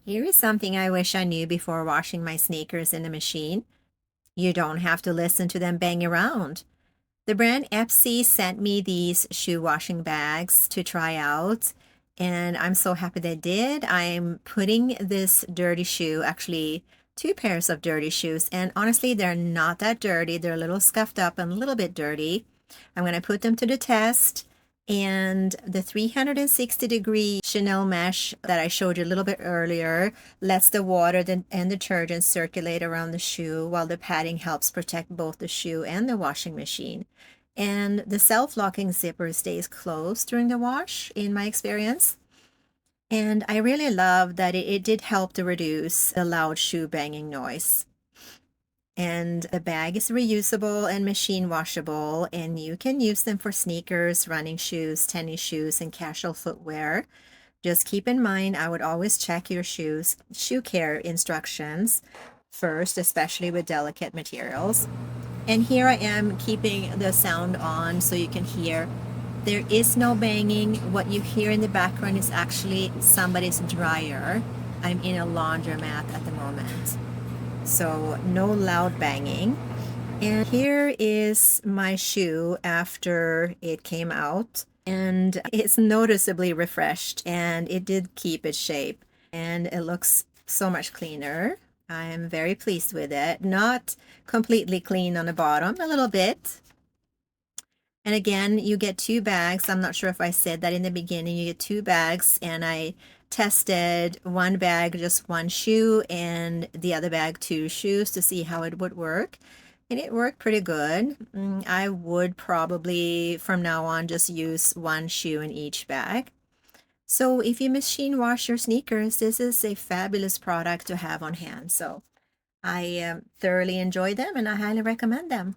Here is something I wish I knew before washing my sneakers in the machine. You don't have to listen to them bang around. The brand EPSCY sent me these shoe washing bags to try out, and I'm so happy they did. I'm putting this dirty shoe, actually two pairs of dirty shoes, and honestly, they're not that dirty. They're a little scuffed up and a little bit dirty. I'm going to put them to the test. And the 360-degree Chanel mesh that I showed you a little bit earlier lets the water and detergent circulate around the shoe, while the padding helps protect both the shoe and the washing machine. And the self-locking zipper stays closed during the wash, in my experience. And I really love that it did help to reduce the loud shoe banging noise. And the bag is reusable and machine washable, and you can use them for sneakers, running shoes, tennis shoes, and casual footwear. Just keep in mind, I would always check your shoe care instructions first, especially with delicate materials. And here I am keeping the sound on so you can hear. There is no banging. What you hear in the background is actually somebody's dryer. I'm in a laundromat at the moment, so no loud banging. And here is my shoe after it came out, and it's noticeably refreshed, and it did keep its shape, and it looks so much cleaner. I'm very pleased with it. Not completely clean on the bottom, a little bit. And again, you get two bags. I'm not sure if I said that in the beginning. You get two bags, and I tested one bag, just one shoe, and the other bag, two shoes, to see how it would work. And it worked pretty good. I would probably, from now on, just use one shoe in each bag. So if you machine wash your sneakers, this is a fabulous product to have on hand. So I thoroughly enjoy them, and I highly recommend them.